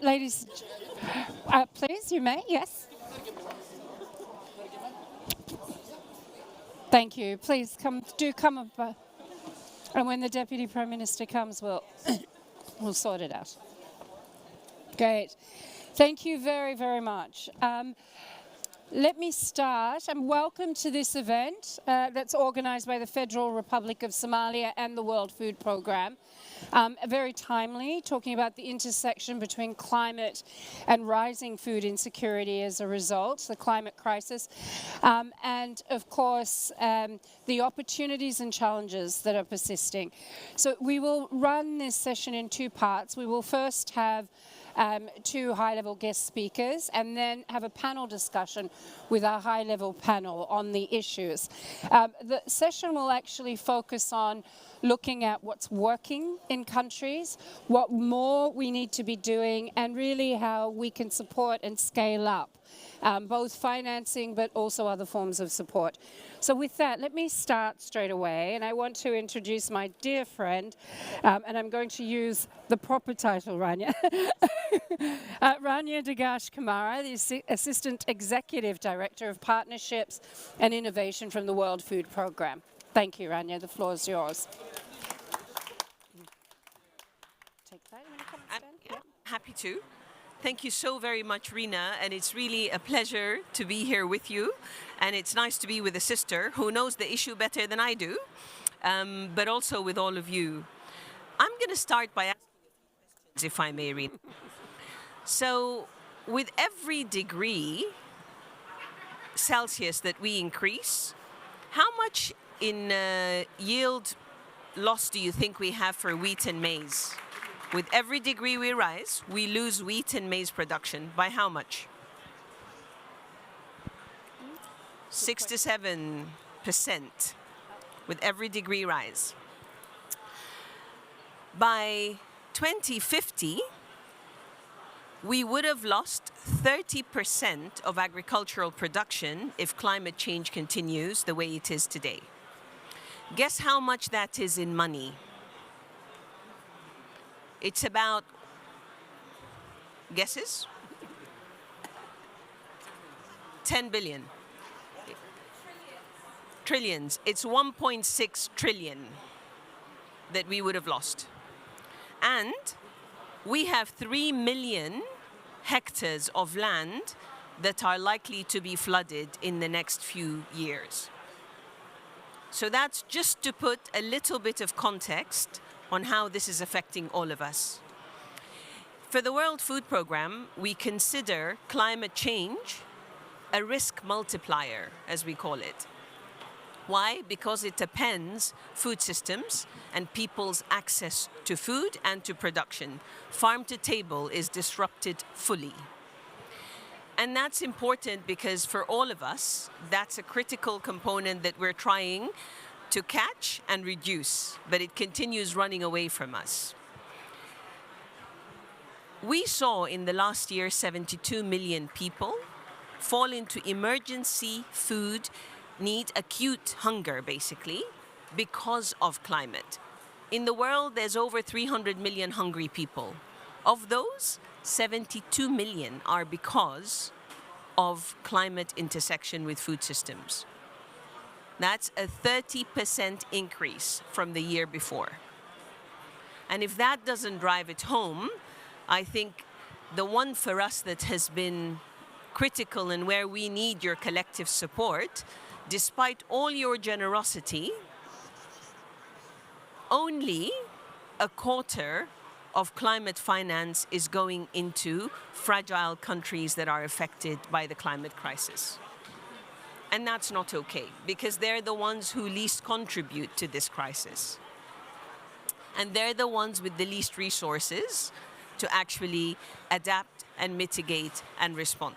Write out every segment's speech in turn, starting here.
Ladies, please, you may, yes. Thank you. Please come up. And when the Deputy Prime Minister comes, we'll sort it out. Great. Thank you very, very much. Let me start, and welcome to this event that's organised by the Federal Republic of Somalia and the World Food Programme. Very timely, talking about the intersection between climate and rising food insecurity as a result, the climate crisis, and of course the opportunities and challenges that are persisting. So we will run this session in two parts. We will first have two high-level guest speakers and then have a panel discussion with our high-level panel on the issues. The session will actually focus on looking at what's working in countries, what more we need to be doing, and really how we can support and scale up, both financing but also other forms of support. So with that, let me start straight away, and I want to introduce my dear friend, and I'm going to use the proper title, Rania. Rania Dagash Kamara, the Assistant Executive Director of Partnerships and Innovation from the World Food Programme. Thank you, Rania. The floor is yours. Take that. You want to come and stand? Yeah, happy to. Thank you so very much, Rina, and it's really a pleasure to be here with you. And it's nice to be with a sister who knows the issue better than I do, but also with all of you. I'm going to start by asking a few questions, if I may, Rina. So, with every degree Celsius that we increase, how much in yield loss do you think we have for wheat and maize? With every degree we rise, we lose wheat and maize production. By how much? 6 to 7% with every degree rise. By 2050, we would have lost 30% of agricultural production if climate change continues the way it is today. Guess how much that is in money? It's about, guesses? 10 billion. Trillions. It's 1.6 trillion that we would have lost. And we have 3 million hectares of land that are likely to be flooded in the next few years. So that's just to put a little bit of context on how this is affecting all of us. For the World Food Programme, we consider climate change a risk multiplier, as we call it. Why? Because it upends food systems and people's access to food and to production. Farm to table is disrupted fully. And that's important because for all of us, that's a critical component that we're trying to catch and reduce, but it continues running away from us. We saw in the last year 72 million people fall into emergency food need, acute hunger basically, because of climate. In the world, there's over 300 million hungry people. Of those, 72 million are because of climate intersection with food systems. That's a 30% increase from the year before. And if that doesn't drive it home, I think the one for us that has been critical and where we need your collective support, despite all your generosity, only a quarter of climate finance is going into fragile countries that are affected by the climate crisis. And that's not okay, because they're the ones who least contribute to this crisis. And they're the ones with the least resources to actually adapt and mitigate and respond.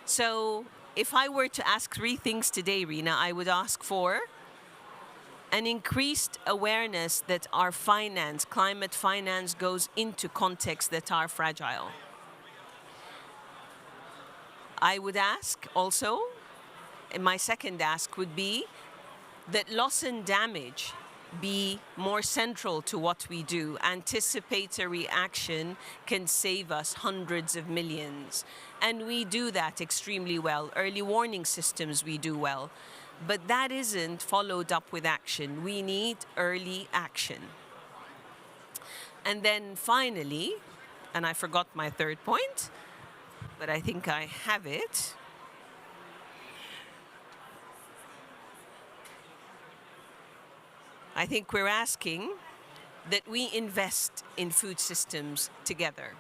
So if I were to ask 3 things today, Rina, I would ask for an increased awareness that our finance, climate finance, goes into contexts that are fragile. I would ask also, and my second ask would be that loss and damage be more central to what we do. Anticipatory action can save us hundreds of millions. And we do that extremely well. Early warning systems we do well. But that isn't followed up with action. We need early action. And then finally, and I forgot my third point, but I think I have it. I think we're asking that we invest in food systems together.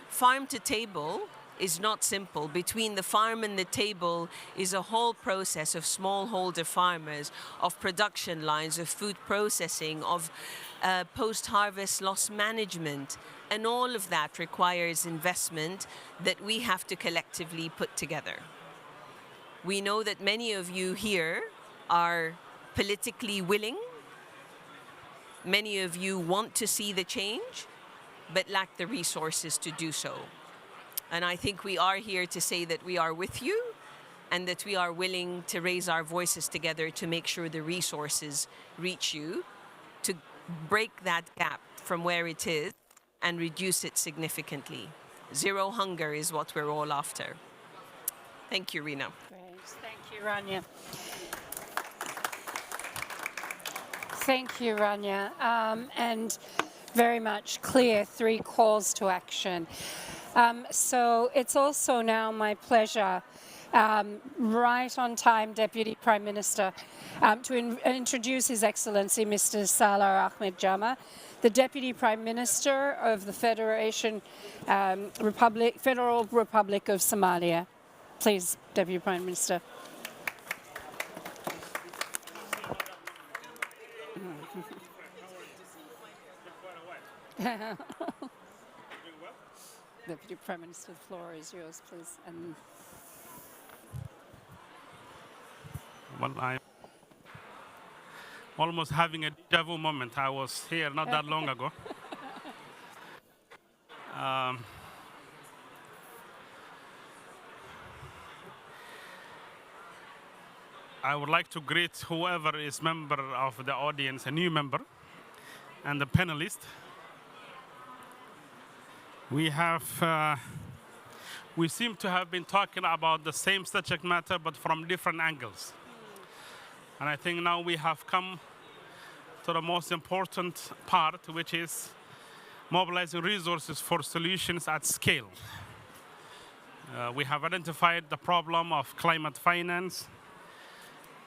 Farm to table is not simple. Between the farm and the table is a whole process of smallholder farmers, of production lines, of food processing, of post-harvest loss management. And all of that requires investment that we have to collectively put together. We know that many of you here are politically willing. Many of you want to see the change, but lack the resources to do so. And I think we are here to say that we are with you and that we are willing to raise our voices together to make sure the resources reach you, to break that gap from where it is and reduce it significantly. Zero hunger is what we're all after. Thank you, Rina. Great. Thank you, Rania. Thank you, Rania. And very much clear 3 calls to action. So it's also now my pleasure, right on time, Deputy Prime Minister, to introduce His Excellency Mr. Salah Jama, the Deputy Prime Minister of the Federal Republic of Somalia. Please, Deputy Prime Minister. Deputy Prime Minister, the floor is yours, please. And well, I'm almost having a deja vu moment. I was here not that long ago. I would like to greet whoever is member of the audience, a new member, and the panelists. We seem to have been talking about the same subject matter, but from different angles. And I think now we have come to the most important part, which is mobilizing resources for solutions at scale. We have identified the problem of climate finance,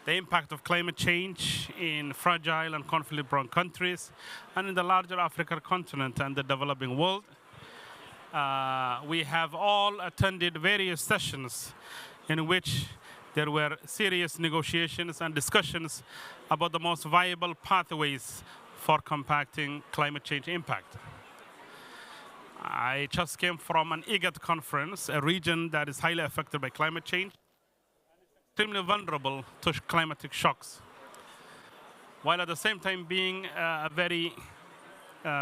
the impact of climate change in fragile and conflict-prone countries, and in the larger African continent and the developing world. We have all attended various sessions in which there were serious negotiations and discussions about the most viable pathways for compacting climate change impact. I just came from an IGAD conference, a region that is highly affected by climate change, extremely vulnerable to climatic shocks, while at the same time being a very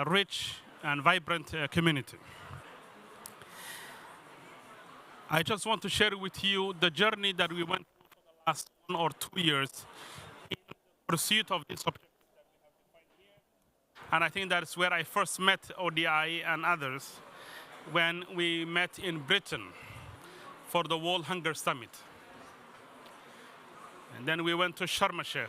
rich and vibrant community. I just want to share with you the journey that we went through for the last 1 or 2 years in pursuit of this objective that we have defined here. And I think that's where I first met ODI and others when we met in Britain for the World Hunger Summit. And then we went to Sharm el-Sheikh,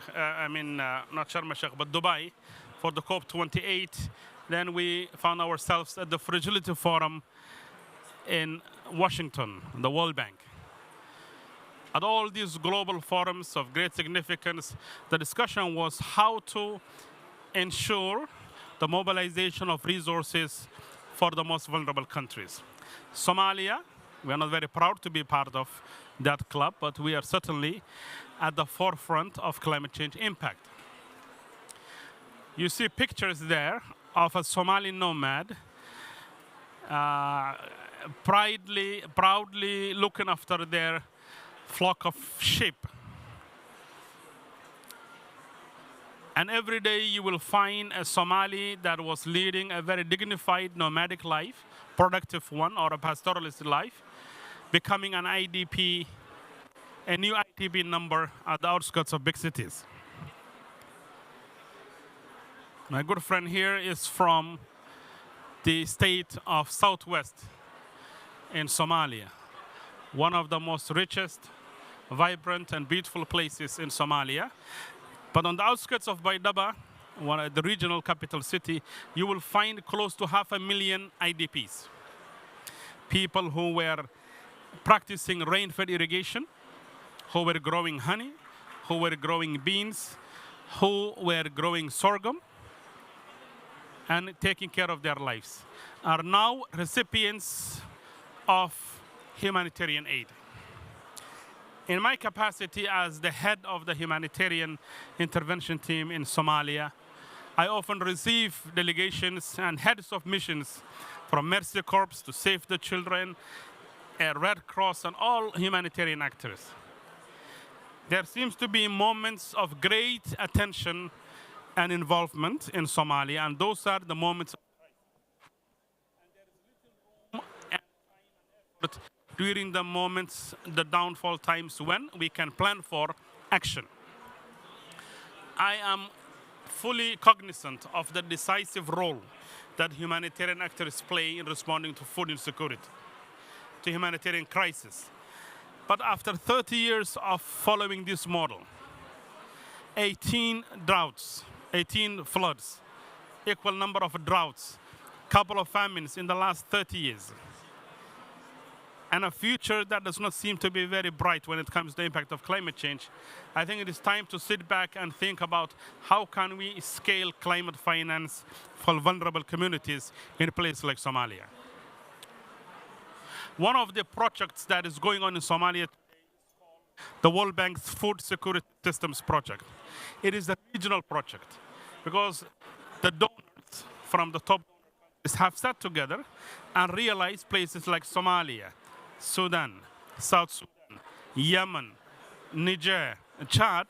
not Sharm el-Sheikh, but Dubai for the COP28. Then we found ourselves at the Fragility Forum in Washington, the World Bank. At all these global forums of great significance, the discussion was how to ensure the mobilization of resources for the most vulnerable countries. Somalia, we are not very proud to be part of that club, but we are certainly at the forefront of climate change impact. You see pictures there of a Somali nomad proudly looking after their flock of sheep. And every day you will find a Somali that was leading a very dignified nomadic life, productive one, or a pastoralist life, becoming an IDP, a new IDP number at the outskirts of big cities. My good friend here is from the state of Southwest in Somalia, one of the most richest, vibrant, and beautiful places in Somalia. But on the outskirts of Baydhaba, the regional capital city, you will find close to 500,000 IDPs. People who were practicing rain-fed irrigation, who were growing honey, who were growing beans, who were growing sorghum, and taking care of their lives, are now recipients of humanitarian aid. In my capacity as the head of the humanitarian intervention team in Somalia, I often receive delegations and heads of missions from Mercy Corps to Save the Children, Red Cross, and all humanitarian actors. There seems to be moments of great attention and involvement in Somalia, and those are the moments during the moments, the downfall times when we can plan for action. I am fully cognizant of the decisive role that humanitarian actors play in responding to food insecurity, to humanitarian crisis. But after 30 years of following this model, 18 droughts, 18 floods, equal number of droughts, couple of famines in the last 30 years, and a future that does not seem to be very bright when it comes to the impact of climate change, I think it is time to sit back and think about how can we scale climate finance for vulnerable communities in places like Somalia. One of the projects that is going on in Somalia today is called the World Bank's Food Security Systems Project. It is a regional project because the donors from the top countries have sat together and realized places like Somalia, Sudan, South Sudan, Yemen, Niger, Chad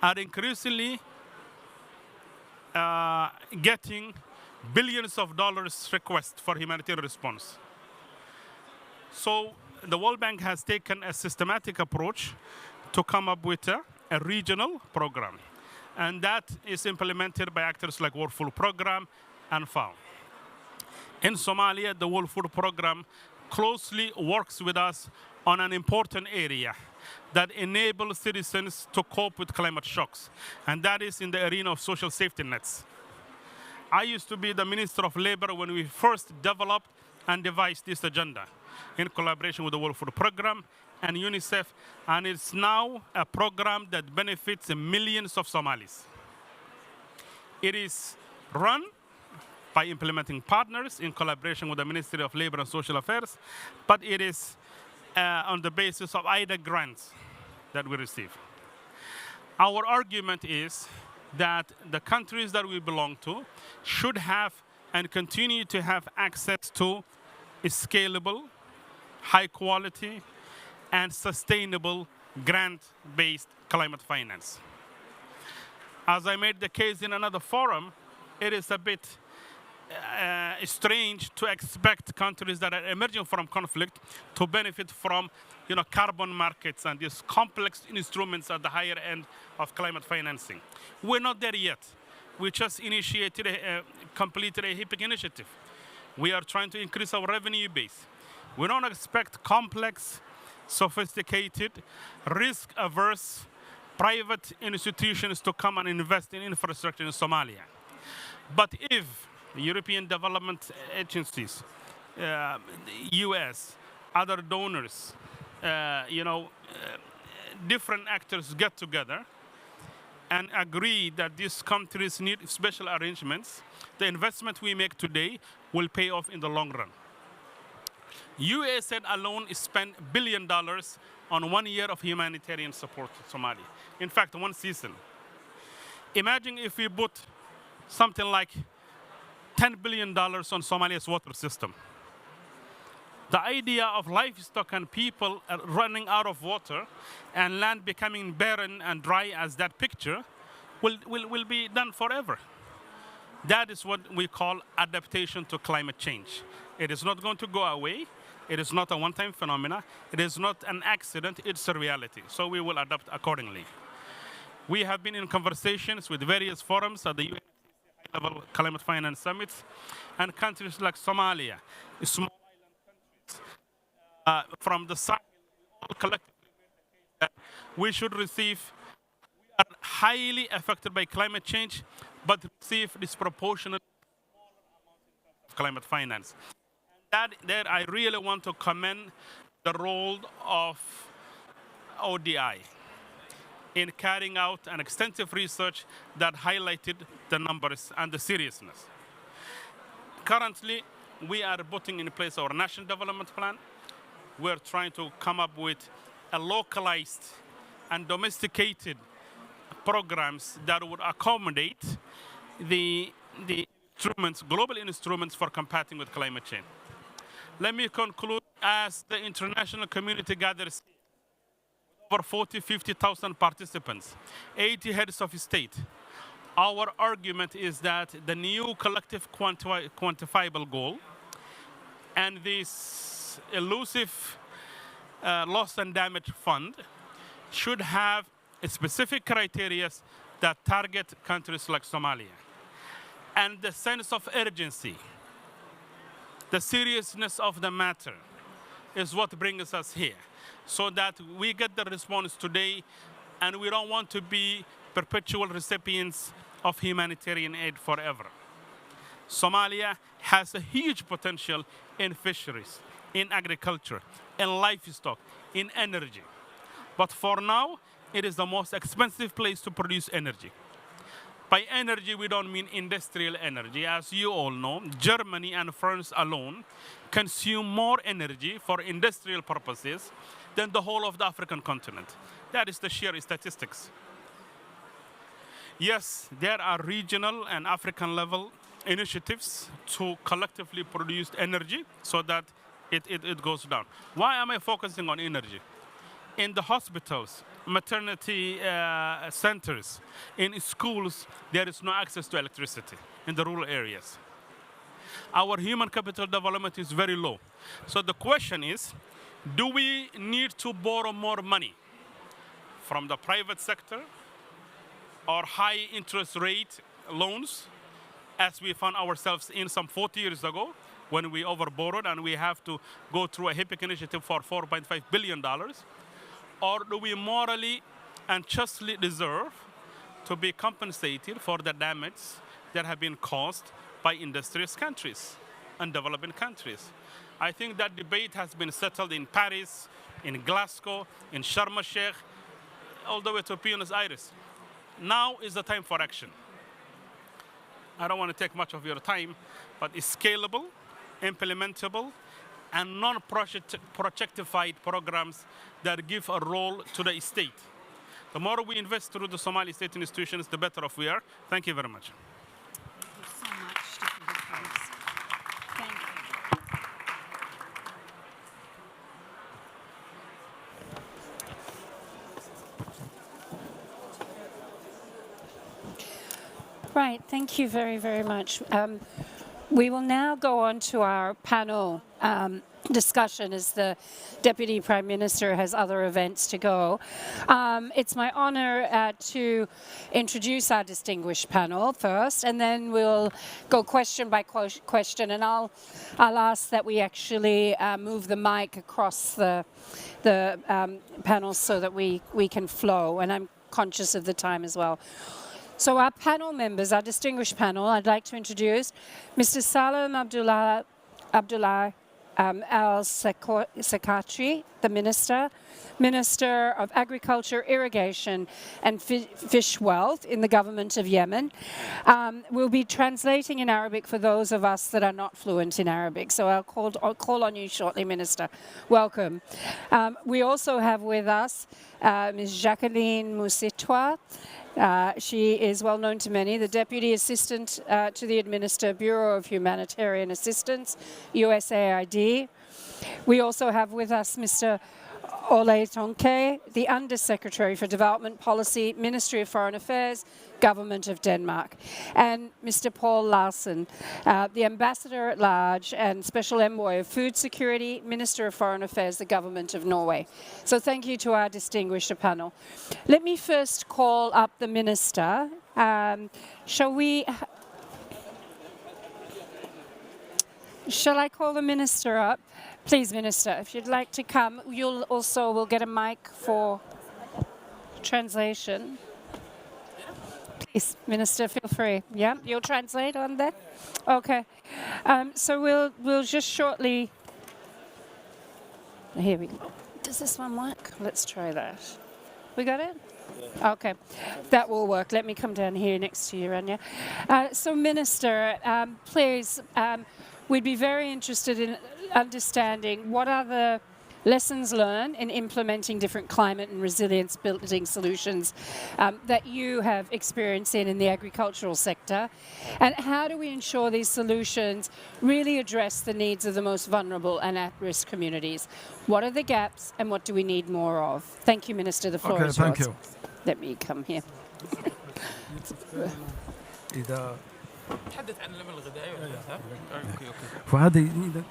are increasingly getting billions of dollars requests for humanitarian response. So the World Bank has taken a systematic approach to come up with a regional program. And that is implemented by actors like World Food Programme and FAO. In Somalia, the World Food Programme closely works with us on an important area that enables citizens to cope with climate shocks, and that is in the arena of social safety nets. I used to be the Minister of Labor when we first developed and devised this agenda in collaboration with the World Food Programme and UNICEF, and it's now a program that benefits millions of Somalis. It is run by implementing partners in collaboration with the Ministry of Labor and Social Affairs, but it is on the basis of IDA grants that we receive. Our argument is that the countries that we belong to should have and continue to have access to scalable, high quality, and sustainable grant-based climate finance. As I made the case in another forum, it is a bit strange to expect countries that are emerging from conflict to benefit from carbon markets and these complex instruments at the higher end of climate financing. We're not there yet. We just completed a HIPIC initiative. We are trying to increase our revenue base. We don't expect complex, sophisticated, risk-averse private institutions to come and invest in infrastructure in Somalia. But if the European development agencies, the US, other donors, different actors get together and agree that these countries need special arrangements, the investment we make today will pay off in the long run. USAID alone spent $1 billion on 1 year of humanitarian support to Somalia. In fact, one season. Imagine if we put something like $10 billion on Somalia's water system. The idea of livestock and people running out of water and land becoming barren and dry as that picture will be done forever. That is what we call adaptation to climate change. It is not going to go away. It is not a one-time phenomenon. It is not an accident. It's a reality. So we will adapt accordingly. We have been in conversations with various forums at the UN high-level climate finance summits, and countries like Somalia, small island countries, from the Sahel, all collectively made the case that we should receive, we are highly affected by climate change, but receive disproportionate of climate finance. And there I really want to commend the role of ODI in carrying out an extensive research that highlighted the numbers and the seriousness. Currently, we are putting in place our national development plan. We're trying to come up with a localized and domesticated programs that would accommodate the instruments, global instruments for combating with climate change. Let me conclude. As the international community gathers over 50,000 participants, 80 heads of state, our argument is that the new collective quantifiable goal and this elusive loss and damage fund should have specific criteria that target countries like Somalia. And the sense of urgency, the seriousness of the matter is what brings us here, so that we get the response today, and we don't want to be perpetual recipients of humanitarian aid forever. Somalia has a huge potential in fisheries, in agriculture, in livestock, in energy. But for now, it is the most expensive place to produce energy. By energy, we don't mean industrial energy. As you all know, Germany and France alone consume more energy for industrial purposes than the whole of the African continent. That is the sheer statistics. Yes, there are regional and African level initiatives to collectively produce energy so that it goes down. Why am I focusing on energy? In the hospitals, maternity centers, in schools, there is no access to electricity in the rural areas. Our human capital development is very low. So the question is, do we need to borrow more money from the private sector or high interest rate loans, as we found ourselves in some 40 years ago when we overborrowed and we have to go through a HIPC initiative for $4.5 billion? Or do we morally and justly deserve to be compensated for the damage that have been caused by industrious countries and developing countries? I think that debate has been settled in Paris, in Glasgow, in Sharm el-Sheikh, all the way to Buenos Aires. Now is the time for action. I don't want to take much of your time, but it's scalable, implementable, and non-projectified programs that give a role to the state. The more we invest through the Somali state institutions, the better off we are. Thank you very much. Thank you so much, Deputy Prime. Thank you. Right, thank you very, very much. We will now go on to our panel discussion as the Deputy Prime Minister has other events to go. It's my honor to introduce our distinguished panel first, and then we'll go question by question, and I'll ask that we actually move the mic across the panel so that we can flow, and I'm conscious of the time as well. So our panel members, our distinguished panel, I'd like to introduce Mr. Salah Abdullah Al-Sakatri, the Minister of Agriculture, Irrigation and Fish Wealth in the government of Yemen. We'll be translating in Arabic for those of us that are not fluent in Arabic. So I'll call on you shortly, Minister. Welcome. We also have with us Ms. Jacqueline Musitwa. She is well known to many, the Deputy Assistant to the Administrator, Bureau of Humanitarian Assistance, USAID. We also have with us Mr. Ole Tonke, the Undersecretary for Development Policy, Ministry of Foreign Affairs, Government of Denmark, and Mr. Paul Larsen, the Ambassador at Large and Special Envoy of Food Security, Minister of Foreign Affairs, the Government of Norway. So thank you to our distinguished panel. Let me first call up the Minister. Shall we Shall I call the minister up? Please, minister, if you'd like to come, we'll get a mic for translation. Please, minister, feel free. Yeah, you'll translate on there? Okay. So we'll just shortly... Here we go. Does this one work? Let's try that. We got it? Okay, that will work. Let me come down here next to you, Rania. So, Minister, please, we'd be very interested in understanding what are the lessons learned in implementing different climate and resilience building solutions that you have experience in the agricultural sector, and how do we ensure these solutions really address the needs of the most vulnerable and at-risk communities? What are the gaps and what do we need more of? Thank you, Minister. The floor is yours. Thank you. Let me come here. تحدث عن الأمن الغذائي اوكي فهذه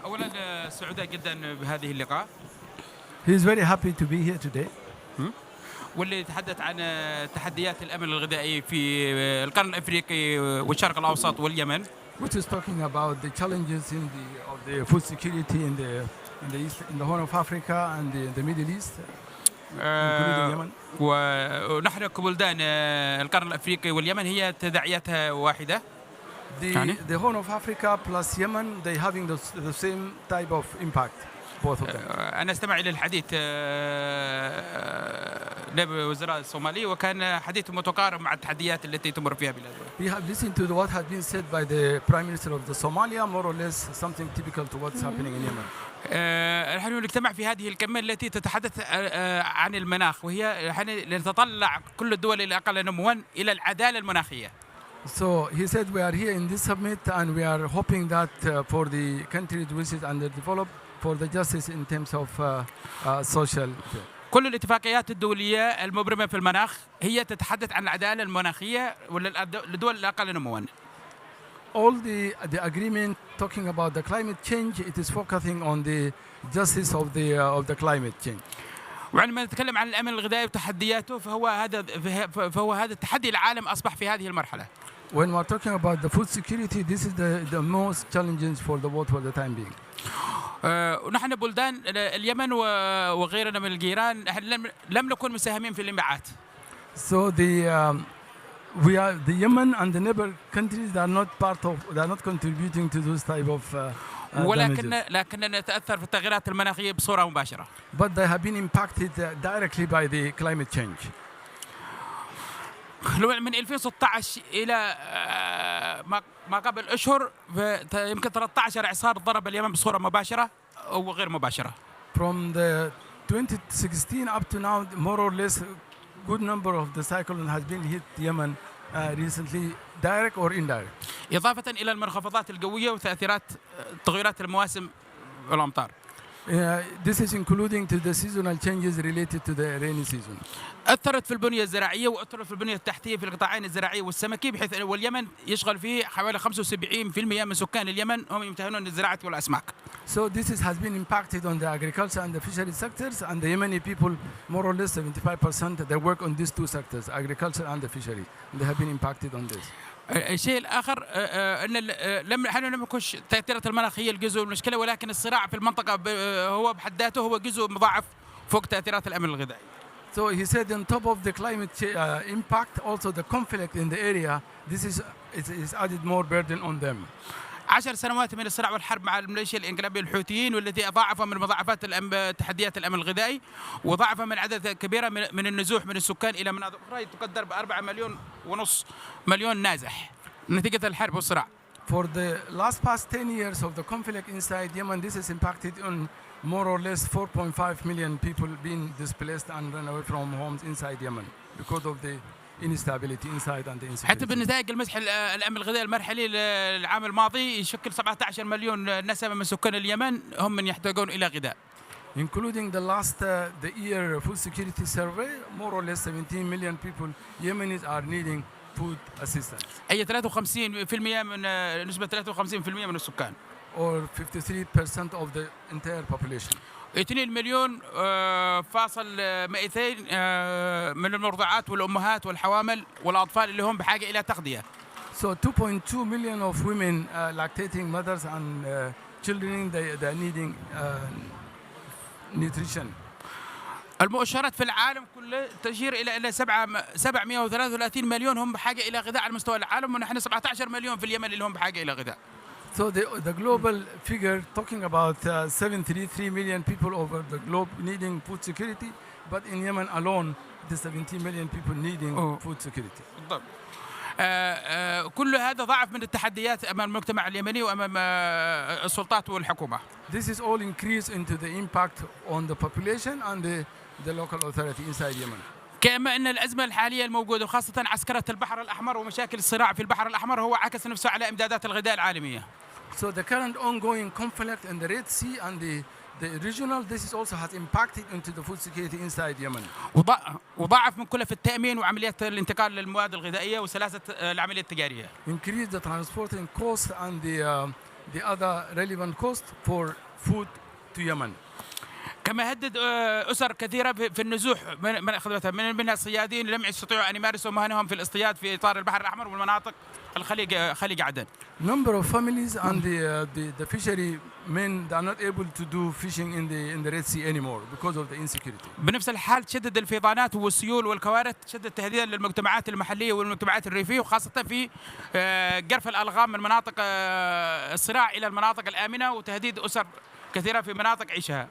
اولا سعداء جدا بهذه اللقاء. He is very happy to be here today. واللي يتحدث عن تحديات الأمن الغذائي في القرن الأفريقي والشرق الأوسط واليمن. Which is talking about the challenges of the food security in the East, in the Horn of Africa and the Middle East, including Yemen. ونحن كبلدان القرن الأفريقي واليمن هي تداعياتها واحدة. The Horn of Africa plus Yemen, they having the same type of impact, both of them. أنا استمع إلى الحديث نائب وزراء الصومالي وكان حديث متقارب مع التحديات التي تمر فيها بلادنا. We have listened to what has been said by the Prime Minister of the Somalia, more or less something typical to what's happening in Yemen. نحن نجتمع في هذه القمة التي تتحدث عن المناخ، وهي نحن نتطلع كل الدول الأقل نمواً إلى العدالة المناخية. So he said we are here in this summit and we are hoping that for the countries which is underdeveloped, for the justice in terms of social. كل الاتفاقيات الدولية المبرمة في المناخ هي تتحدث عن العدالة المناخية للدول الأقل نمواً. All the agreement talking about the climate change, it is focusing on the justice of the climate change. وعندما نتكلم عن الأمن الغذائي وتحدياته فهو هذا التحدي العالم أصبح في هذه المرحلة. When we are talking about the food security, this is the most challenging for the world for the time being. ونحن بلدان اليمن وغيرنا من الجيران لم نكن مساهمين في الانبعاث. So the Yemen and the neighbor countries, they are not contributing to those type of لكننا نتأثر في التغيرات المناخية بصورة مباشرة. But they have been impacted directly by the climate change. من 2016 إلى ما قبل أشهر يمكن 13 إعصار ضرب اليمن بصورة مباشرة أو غير مباشرة. From the 2016 up to now, more or less, good number of the cyclone has been hit Yemen recently, direct or indirect. إضافة إلى المنخفضات الجوية وتأثيرات تغيرات المواسم والأمطار. This is including to the seasonal changes related to the rainy season. أثرت في البنية الزراعية وأثرت في البنية التحتية في القطاعين الزراعي والسمكي، بحيث واليمن يشغل فيه حوالي 75% من سكان اليمن هم يمتهنون الزراعة والأسماك. So this has been impacted on the agriculture and the fishery sectors, and the Yemeni people, more or less 75%, they work on these two sectors, agriculture and the fishery. They have been impacted on this. الشيء الآخر أن نحن لم نكونش تأثيرات المناخ هي الجزء المشكلة، ولكن الصراع في المنطقة هو بحد ذاته هو جزء مضاعف فوق تأثيرات الأمن الغذائي. So he said on top of the climate impact, also the conflict in the area, this is added more burden on them. 10 سنوات من الصراع والحرب مع الميليشيا الانقلابية الحوثيين، والذي أضاعف من مضاعفات تحديات الأمن الغذائي، وضاعف من عدد كبيرة من النزوح من السكان إلى مناطق أخرى تقدر ب4.5 مليون نازح نتيجة الحرب والصراع. For the last past 10 years of the conflict inside Yemen, this has impacted on more or less 4.5 million people being displaced and run away from homes inside Yemen because of the instability inside and the insecurity. حتى بالنتائج المسح الأمن الغذائي المرحلي للعام الماضي يشكل 17 مليون نسمة من سكان اليمن هم من يحتاجون إلى غذاء. Including the year food security survey, more or less 17 million people, Yemenis, are needing food assistance. أي 53% من نسبة 53% من السكان. Or 53% of the entire population. 2 مليون فاصل 200 من المرضعات والأمهات والحوامل والأطفال اللي هم بحاجة إلى تغذية. So 2.2 million of women lactating mothers and children, they're needing nutrition. المؤشرات في العالم كله تشير إلى 733 مليون هم بحاجة إلى غذاء على مستوى العالم، ونحن 17 مليون في اليمن اللي هم بحاجة إلى غذاء. So the global figure talking about 733 million people over the globe needing food security, but in Yemen alone, the 17 million people needing food security. بالضبط. كل هذا ضعف من التحديات أمام المجتمع اليمني وأمام السلطات والحكومة. This is all increase into the impact on the population and the local authority inside Yemen. كما أن الأزمة الحالية الموجودة وخاصة عسكرة البحر الأحمر ومشاكل الصراع في البحر الأحمر هو عكس نفسه على إمدادات الغذاء العالمية. So the current ongoing conflict in the Red Sea and the regional, this is also has impacted into the food security inside Yemen. وضاعف من كلف التأمين وعمليات الانتقال للمواد الغذائية وسلاسة العملية التجارية. Increase the transporting cost and the other relevant cost for food to Yemen. كما هدد أسر كثيرة في النزوح منها الصيادين لم يستطيعوا أن يمارسوا مهنهم في الاصطياد في إطار البحر الأحمر والمناطق خليج عدن. Number of families and the fishery men, they are not able to do fishing in the Red Sea anymore because of the insecurity. بنفس الحال تشدد الفيضانات والسيول والكوارث تشدد تهديدا للمجتمعات المحلية والمجتمعات الريفية وخاصة في جرف الألغام من مناطق الصراع إلى المناطق الآمنة وتهديد أسر كثيرة في مناطق عيشها.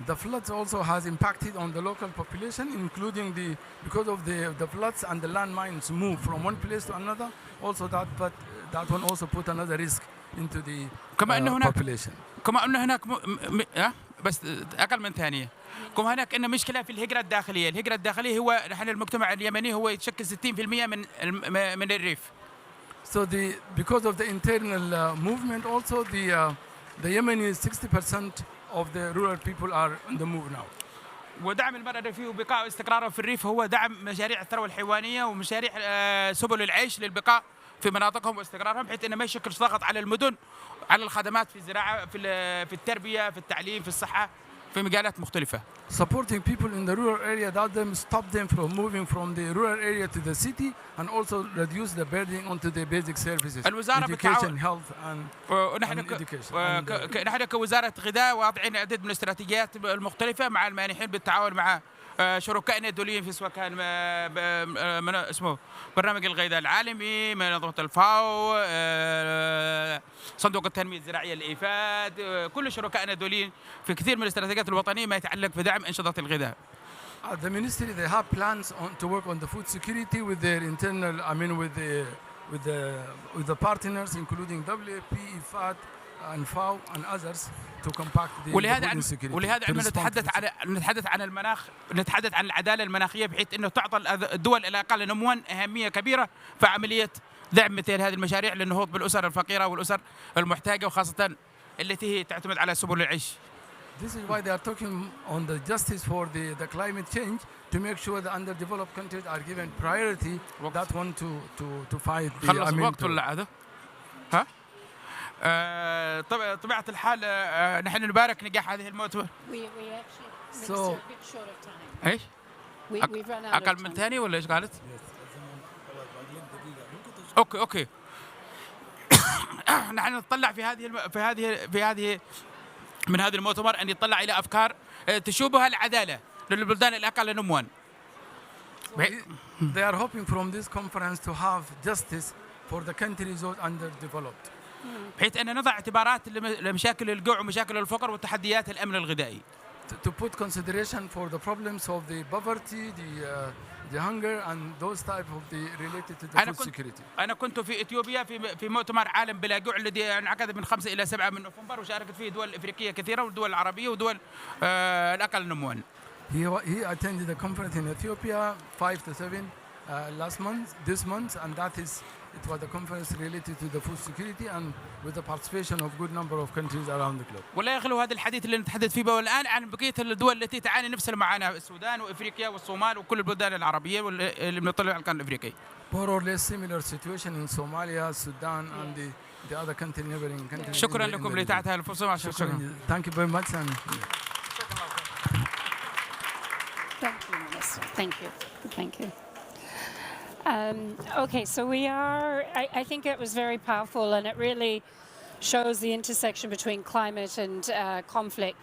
The floods also has impacted on the local population, including because of the floods and the landmines move from one place to another. Also that one also put another risk into the population. كما أن هناك بس أقل من ثانية. كما هناك إن مشكلة في الهجرة الداخلية. الهجرة الداخلية هو نحن المجتمع اليمني هو يتشكل 60% من الريف. So because of the internal movement also the Yemeni 60% of the rural people are on the move now. ودعم المرأة الريفية وبقاء واستقرارها في الريف هو دعم مشاريع الثروة الحيوانية ومشاريع سبل العيش للبقاء في مناطقهم واستقرارهم بحيث انه ما يشكل ضغط على المدن على الخدمات في الزراعة في التربية في التعليم في الصحة في مجالات مختلفة. Supporting people in the rural area that them stop them from moving from the rural area to the city and also reduce the burden onto the basic services. Education, health and education. نحن كوزارة غذاء واضعين عدد من الاستراتيجيات المختلفة مع المانحين بالتعاون مع شركائنا الدوليين في سواء كان اسمه برنامج الغذاء العالمي، منظمة الفاو، صندوق التنمية الزراعية الإيفاد، كل شركائنا الدوليين في كثير من الاستراتيجيات الوطنية ما يتعلق بدعم أنشطة الغذاء. The ministry they have plans to work on the food security with their internal, with the partners including WFP, IFAD and FAO and others to compact the food insecurity. ولهذا عندما نتحدث عن المناخ نتحدث عن العدالة المناخية بحيث انه تعطى الدول الأقل نمواً أهمية كبيرة في عملية دعم مثل هذه المشاريع للنهوض بالأسر الفقيرة والأسر المحتاجة وخاصة التي هي تعتمد على سبل العيش. This is why they are talking on the justice for the climate change to make sure the underdeveloped countries are given priority that want to fight the خلص الوقت ولا هذا؟ ها؟ طبيعة الحال نحن نبارك نجاح هذه المؤتمر. ايش؟ أقل من ثانية ولا ايش قالت؟ اوكي. نحن نتطلع في هذه من هذا المؤتمر أن يطلع إلى أفكار تشوبها العدالة للبلدان الأقل نمواً. They are hoping from this conference to have justice for the countries that are underdeveloped. بحيث أن نضع اعتبارات لمشاكل الجوع ومشاكل الفقر وتحديات الأمن الغذائي. To put consideration for the problems of the poverty, the hunger and those type of the related to the food security. أنا كنت في إثيوبيا في مؤتمر عالم بلا جوع الذي انعقد من 5 إلى 7 من نوفمبر وشاركت فيه دول إفريقية كثيرة والدول العربية ودول الأقل نمواً. He attended the conference in Ethiopia 5 to 7 this month, and it was a conference related to the food security and with the participation of good number of countries around the globe. ولا يخلو هذا الحديث اللي نتحدث فيه الآن عن بقية الدول التي تعاني نفس المعاناة، السودان وإفريقيا والصومال وكل البلدان العربية اللي بنطلع على القرن الإفريقي. More or less similar situation in Somalia, Sudan and the other country neighboring countries. شكرا لكم لإتاحة هذه الفرصة. شكرا. Thank you very much. Thank you, Minister. Thank you. Okay, so I think it was very powerful, and it really shows the intersection between climate and conflict.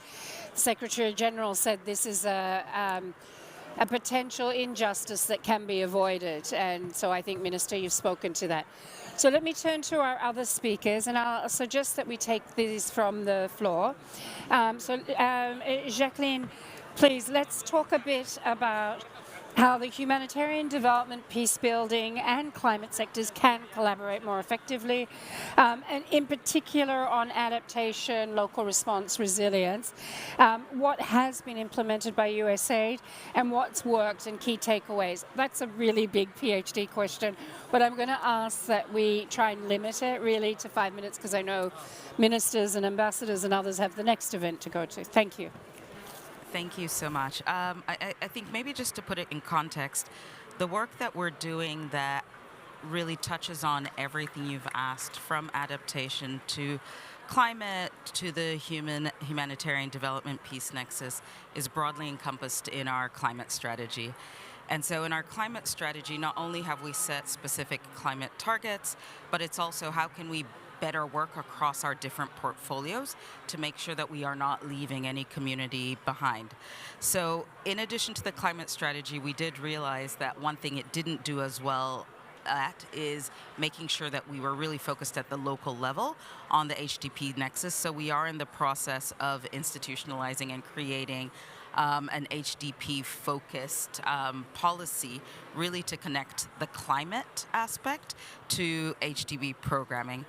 The Secretary General said this is a potential injustice that can be avoided, and so I think, Minister, you've spoken to that. So let me turn to our other speakers, and I'll suggest that we take these from the floor. Jacqueline, please, let's talk a bit about how the humanitarian development, peace building and climate sectors can collaborate more effectively, and in particular on adaptation, local response, resilience. What has been implemented by USAID and what's worked and key takeaways? That's a really big PhD question, but I'm going to ask that we try and limit it really to 5 minutes, because I know ministers and ambassadors and others have the next event to go to. Thank you. Thank you so much. I think maybe just to put it in context, the work that we're doing that really touches on everything you've asked, from adaptation to climate to the humanitarian development peace nexus, is broadly encompassed in our climate strategy. And so in our climate strategy, not only have we set specific climate targets, but it's also how can we better work across our different portfolios to make sure that we are not leaving any community behind. So in addition to the climate strategy, we did realize that one thing it didn't do as well at is making sure that we were really focused at the local level on the HDP nexus. So we are in the process of institutionalizing and creating an HDP-focused policy, really to connect the climate aspect to HDP programming.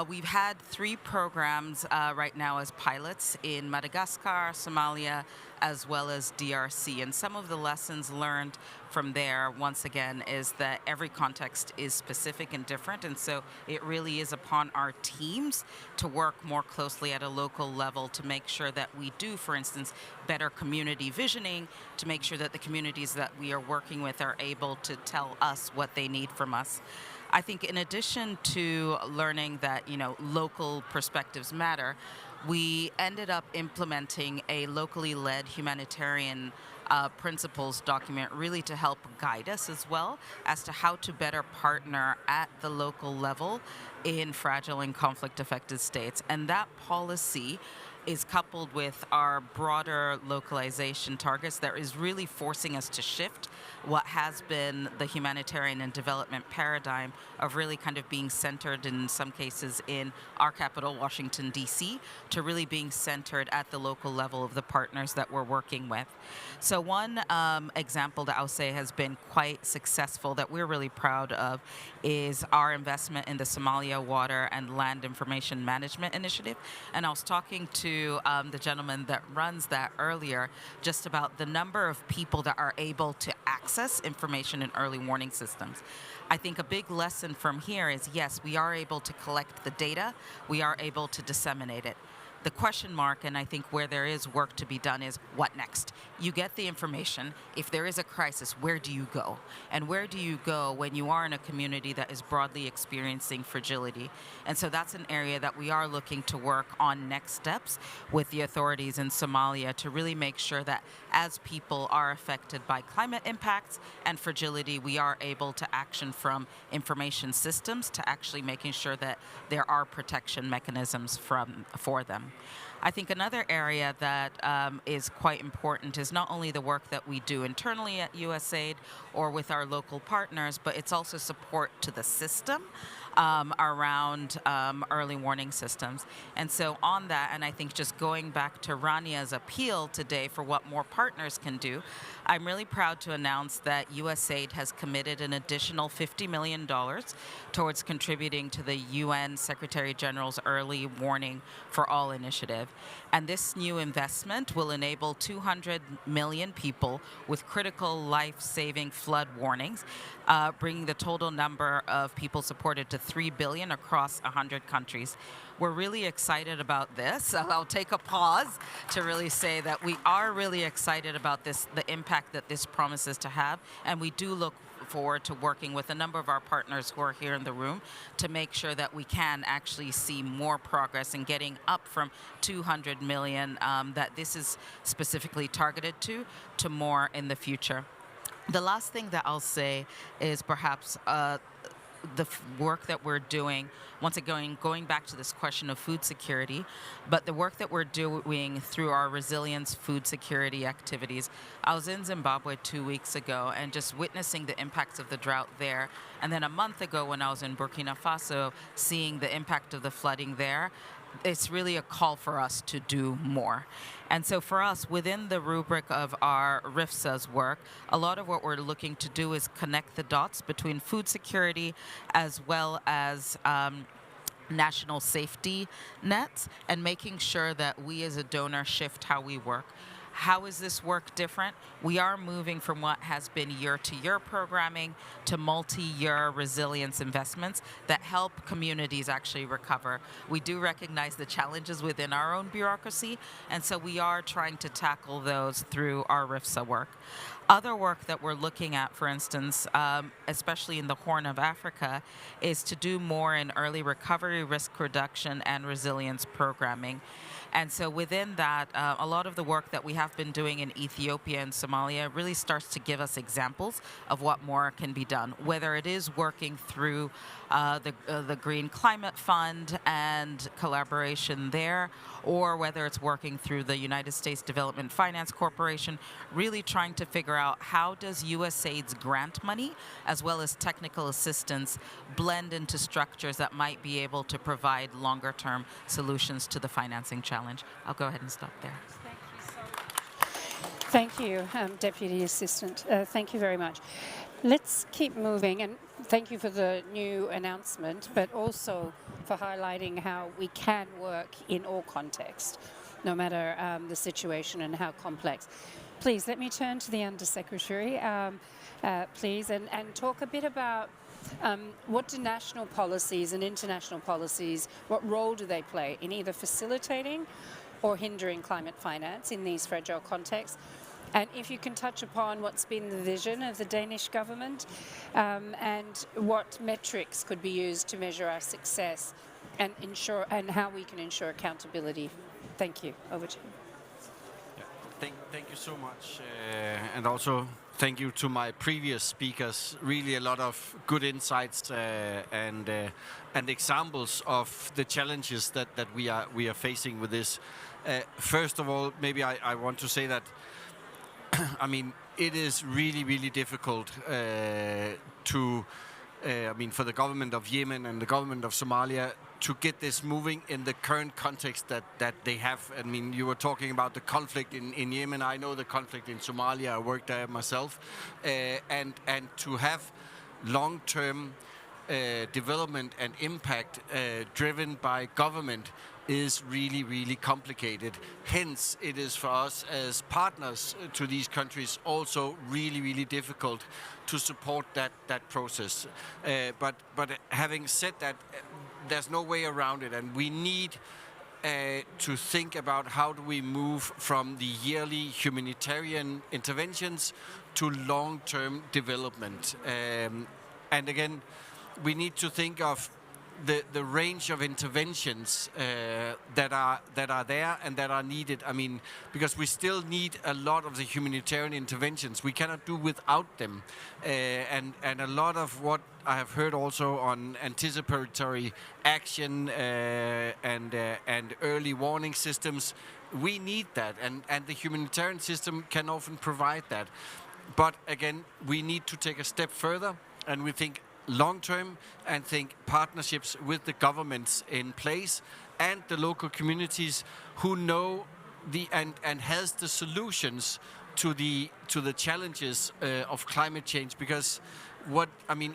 We've had 3 programs right now as pilots in Madagascar, Somalia, as well as DRC. And some of the lessons learned from there, once again, is that every context is specific and different. And so it really is upon our teams to work more closely at a local level to make sure that we do, for instance, better community visioning, to make sure that the communities that we are working with are able to tell us what they need from us. I think in addition to learning that, local perspectives matter, we ended up implementing a locally led humanitarian principles document, really to help guide us as well as to how to better partner at the local level in fragile and conflict affected states. And that policy is coupled with our broader localization targets that is really forcing us to shift what has been the humanitarian and development paradigm of really kind of being centered in some cases in our capital, Washington, D.C., to really being centered at the local level of the partners that we're working with. So one example that I'll say has been quite successful that we're really proud of is our investment in the Somalia Water and Land Information Management Initiative. And I was talking to the gentleman that runs that earlier, just about the number of people that are able to access information in early warning systems. I think a big lesson from here is, yes, we are able to collect the data, we are able to disseminate it. The question mark, and I think where there is work to be done, is what next? You get the information. If there is a crisis, where do you go? And where do you go when you are in a community that is broadly experiencing fragility? And so that's an area that we are looking to work on next steps with the authorities in Somalia to really make sure that as people are affected by climate impacts and fragility, we are able to action from information systems to actually making sure that there are protection mechanisms for them. I think another area that is quite important is not only the work that we do internally at USAID or with our local partners, but it's also support to the system around early warning systems. And so on that, and I think just going back to Rania's appeal today for what more partners can do, I'm really proud to announce that USAID has committed an additional $50 million towards contributing to the UN Secretary General's Early Warning for All initiative. And this new investment will enable 200 million people with critical life-saving flood warnings, bringing the total number of people supported to 3 billion across 100 countries. We're really excited about this. I'll take a pause to really say that we are really excited about this, the impact that this promises to have, and we do look forward to working with a number of our partners who are here in the room to make sure that we can actually see more progress in getting up from 200 million that this is specifically targeted to more in the future. The last thing that I'll say is perhaps the work that we're doing, once again, going back to this question of food security, but the work that we're doing through our resilience food security activities. I was in Zimbabwe 2 weeks ago and just witnessing the impacts of the drought there. And then a month ago when I was in Burkina Faso, seeing the impact of the flooding there. It's really a call for us to do more. And so for us, within the rubric of our RIFSA's work, a lot of what we're looking to do is connect the dots between food security as well as national safety nets, and making sure that we as a donor shift how we work. How is this work different? We are moving from what has been year-to-year programming to multi-year resilience investments that help communities actually recover. We do recognize the challenges within our own bureaucracy, and so we are trying to tackle those through our RIFSA work. Other work that we're looking at, for instance, especially in the Horn of Africa, is to do more in early recovery, risk reduction, and resilience programming. And so within that, a lot of the work that we have been doing in Ethiopia and Somalia really starts to give us examples of what more can be done, whether it is working through the Green Climate Fund and collaboration there, or whether it's working through the United States Development Finance Corporation, really trying to figure out how does USAID's grant money as well as technical assistance blend into structures that might be able to provide longer term solutions to the financing challenge. I'll go ahead and stop there. Thank you, Deputy Assistant. Thank you very much. Let's keep moving, and thank you for the new announcement, but also for highlighting how we can work in all contexts, no matter the situation and how complex. Please, let me turn to the Undersecretary, please, and talk a bit about what do national policies and international policies, what role do they play in either facilitating or hindering climate finance in these fragile contexts? And if you can touch upon what's been the vision of the Danish government and what metrics could be used to measure our success and ensure, and how we can ensure accountability. Thank you. Over to you. Yeah, thank you so much. And also thank you to my previous speakers. Really a lot of good insights and examples of the challenges that we are facing with this. First of all, maybe I want to say that I mean, it is really, really difficult for the government of Yemen and the government of Somalia to get this moving in the current context that they have. I mean, you were talking about the conflict in Yemen. I know the conflict in Somalia. I worked there myself. And to have long-term development and impact driven by government is really, really complicated. Hence, it is for us as partners to these countries also really, really difficult to support that process. But having said that, there's no way around it, and we need to think about how do we move from the yearly humanitarian interventions to long-term development. And again, we need to think of the range of interventions that are there and that are needed. I mean, because we still need a lot of the humanitarian interventions. We cannot do without them. And a lot of what I have heard also on anticipatory action and early warning systems, we need that. And the humanitarian system can often provide that. But again, we need to take a step further, and we think long-term and think partnerships with the governments in place and the local communities who know and has the solutions to the challenges of climate change. Because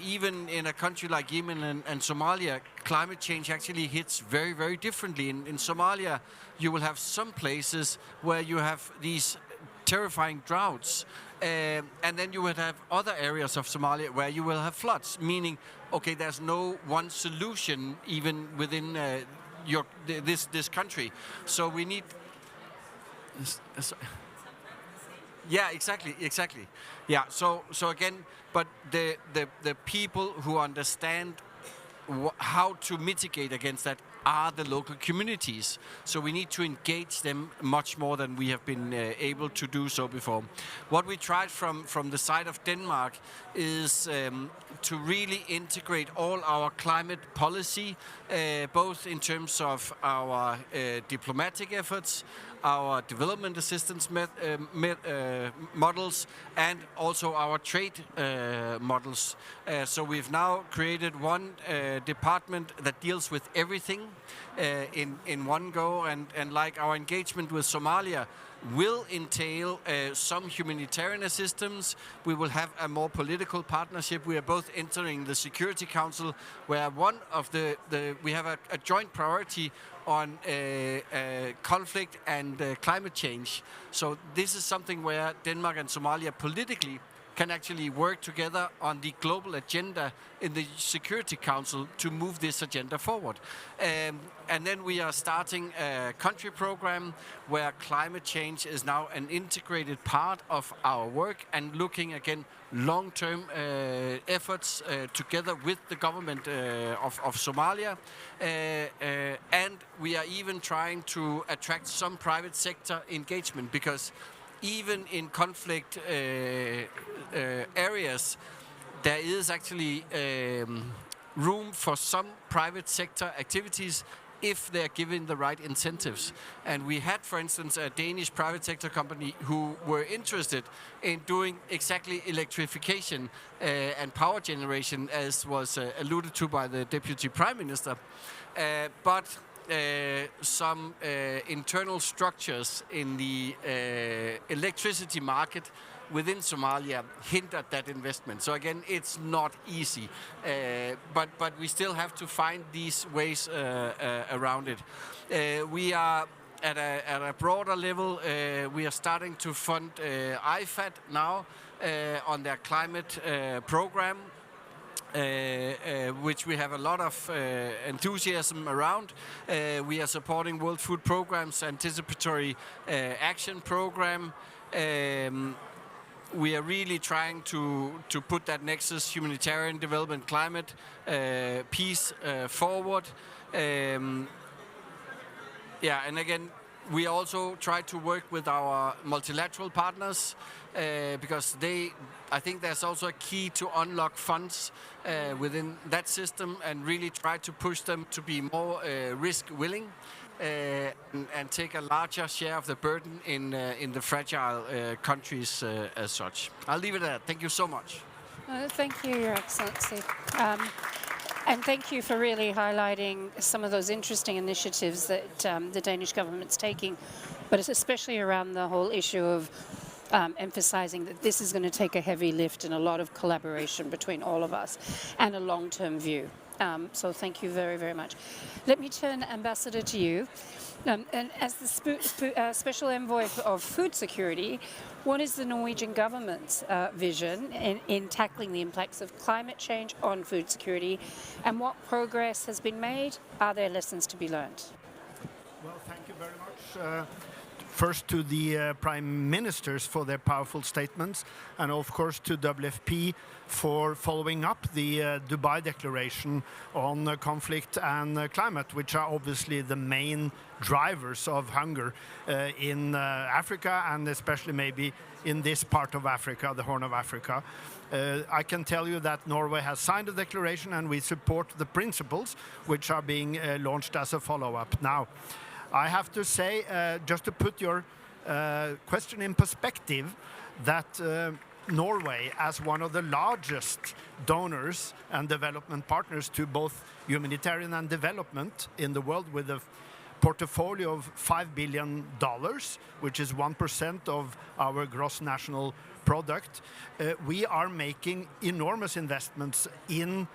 even in a country like Yemen and Somalia, climate change actually hits very, very differently. In Somalia, you will have some places where you have these terrifying droughts. And then you would have other areas of Somalia where you will have floods, meaning, okay, there's no one solution even within this country. So we need... Yeah, exactly. Yeah, so again, but the people who understand how to mitigate against that are the local communities. So we need to engage them much more than we have been able to do so before. What we tried from the side of Denmark is to really integrate all our climate policy, both in terms of our diplomatic efforts, our development assistance models, and also our trade models. So we've now created one department that deals with everything in one go, and like our engagement with Somalia will entail some humanitarian assistance. We will have a more political partnership. We are both entering the Security Council, where one of we have a joint priority on conflict and climate change. So this is something where Denmark and Somalia politically can actually work together on the global agenda in the Security Council to move this agenda forward. And then we are starting a country program where climate change is now an integrated part of our work, and looking again long-term efforts together with the government of Somalia. And we are even trying to attract some private sector engagement, because even in conflict areas, there is actually room for some private sector activities if they're given the right incentives. And we had, for instance, a Danish private sector company who were interested in doing exactly electrification and power generation, as was alluded to by the Deputy Prime Minister. But some internal structures in the electricity market within Somalia hindered that investment. So again, it's not easy, but we still have to find these ways around it. We are at a broader level. We are starting to fund IFAD now on their climate program, which we have a lot of enthusiasm around. We are supporting World Food Programme's anticipatory action program. We are really trying to put that nexus, humanitarian development, climate, peace forward. And again, we also try to work with our multilateral partners, because I think there's also a key to unlock funds within that system, and really try to push them to be more risk willing and take a larger share of the burden in the fragile countries as such. I'll leave it at that. Thank you so much. Thank you, Your Excellency. And thank you for really highlighting some of those interesting initiatives that the Danish government's taking, but it's especially around the whole issue of emphasizing that this is going to take a heavy lift and a lot of collaboration between all of us and a long-term view. So thank you very, very much. Let me turn, Ambassador, to you. And as the Special Envoy of Food Security, what is the Norwegian government's vision in tackling the impacts of climate change on food security, and what progress has been made? Are there lessons to be learned? Well, thank you very much. First to the Prime Ministers for their powerful statements, and of course to WFP for following up the Dubai Declaration on conflict and climate, which are obviously the main drivers of hunger in Africa, and especially maybe in this part of Africa, the Horn of Africa. I can tell you that Norway has signed the declaration, and we support the principles which are being launched as a follow-up. Now, I have to say, just to put your question in perspective, that Norway, as one of the largest donors and development partners to both humanitarian and development in the world, with a portfolio of $5 billion, which is 1% of our gross national product, we are making enormous investments in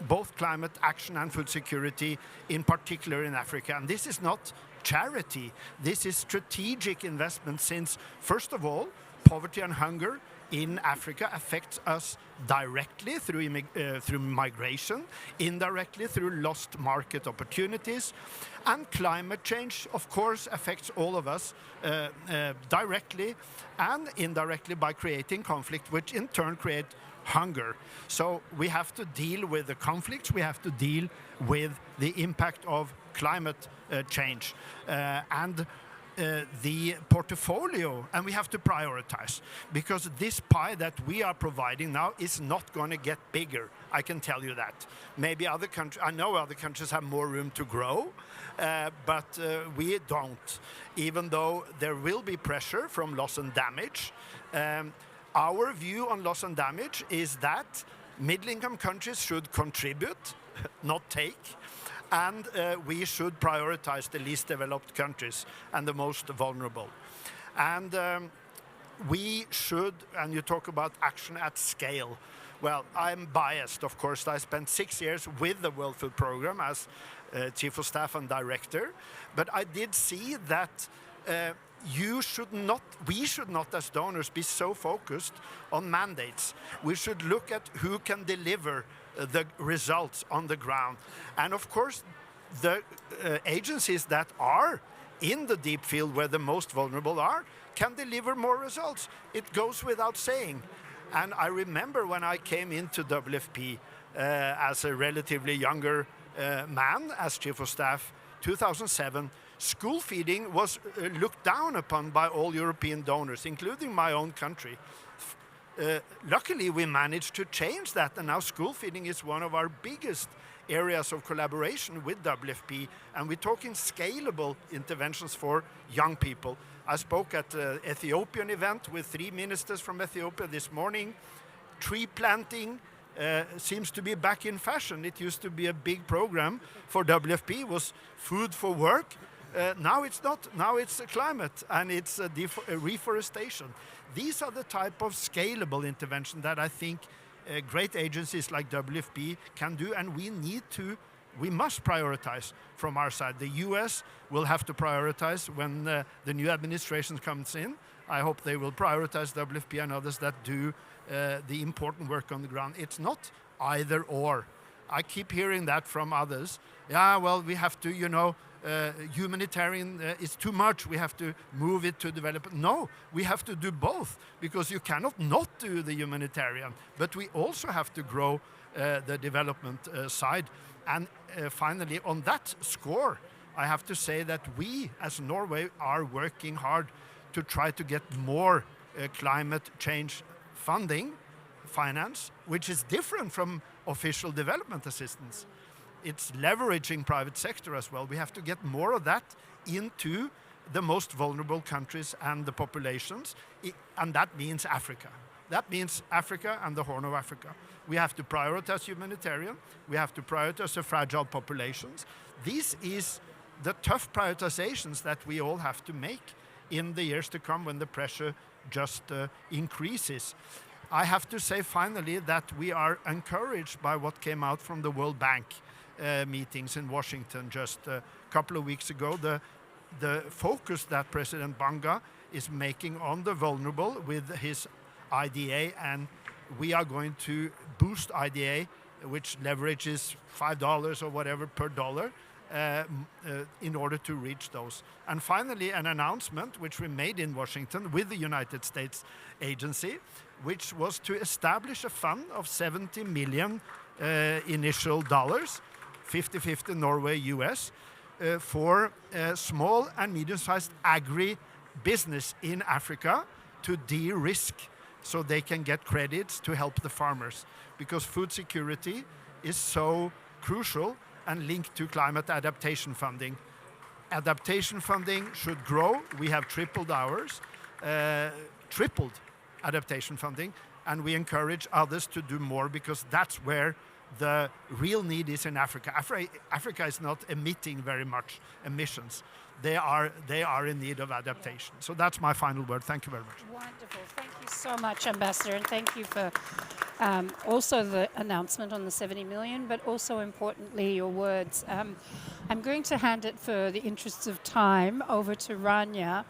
both climate action and food security, in particular in Africa. And this is not charity. This is strategic investment, since, first of all, poverty and hunger in Africa affects us directly through migration, indirectly through lost market opportunities, and climate change, of course, affects all of us directly and indirectly by creating conflict, which in turn create hunger. So we have to deal with the conflicts, we have to deal with the impact of climate change. And the portfolio, and we have to prioritize, because this pie that we are providing now is not going to get bigger. I can tell you that. Maybe other countries, I know other countries have more room to grow, but we don't, even though there will be pressure from loss and damage. Our view on loss and damage is that middle-income countries should contribute, not take. And we should prioritize the least developed countries and the most vulnerable. And we should, and you talk about action at scale. Well, I'm biased, of course. I spent 6 years with the World Food Programme as Chief of Staff and Director. But I did see that we should not as donors be so focused on mandates. We should look at who can deliver the results on the ground. And of course, the agencies that are in the deep field where the most vulnerable are can deliver more results. It goes without saying. And I remember when I came into WFP as a relatively younger man, as Chief of Staff, 2007, school feeding was looked down upon by all European donors, including my own country. Luckily, we managed to change that, and now school feeding is one of our biggest areas of collaboration with WFP, and we're talking scalable interventions for young people. I spoke at the Ethiopian event with 3 ministers from Ethiopia this morning. Tree planting seems to be back in fashion. It used to be a big program for WFP, was food for work. Now it's not. Now it's climate, and it's reforestation. These are the type of scalable intervention that I think great agencies like WFP can do, and we must prioritize from our side. The US will have to prioritize when the new administration comes in. I hope they will prioritize WFP and others that do the important work on the ground. It's not either or. I keep hearing that from others. Yeah, well, we have to, humanitarian is too much, we have to move it to development. No, we have to do both, because you cannot not do the humanitarian, but we also have to grow the development side. And finally, on that score, I have to say that we as Norway are working hard to try to get more climate change finance, which is different from official development assistance. It's leveraging private sector as well. We have to get more of that into the most vulnerable countries and the populations, and that means Africa. That means Africa and the Horn of Africa. We have to prioritize humanitarian. We have to prioritize the fragile populations. These is the tough prioritizations that we all have to make in the years to come when the pressure just increases. I have to say finally that we are encouraged by what came out from the World Bank meetings in Washington just a couple of weeks ago. The focus that President Banga is making on the vulnerable with his IDA, and we are going to boost IDA, which leverages $5 or whatever per dollar in order to reach those. And finally, an announcement which we made in Washington with the United States agency, which was to establish a fund of 70 million initial dollars, 50-50 Norway, US, for small and medium-sized agri-business in Africa to de-risk so they can get credits to help the farmers, because food security is so crucial and linked to climate adaptation funding. Adaptation funding should grow. We have tripled ours, tripled adaptation funding, and we encourage others to do more, because that's where the real need is in Africa. Africa is not emitting very much emissions. They are in need of adaptation. So that's my final word. Thank you very much. Wonderful. Thank you so much, Ambassador, and thank you for also the announcement on the 70 million, but also importantly your words. I'm going to hand it, for the interests of time, over to Rania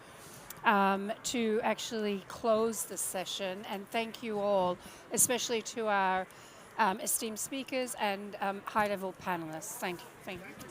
to actually close this session, and thank you all, especially to our esteemed speakers and high-level panelists. Thank you. Thank you.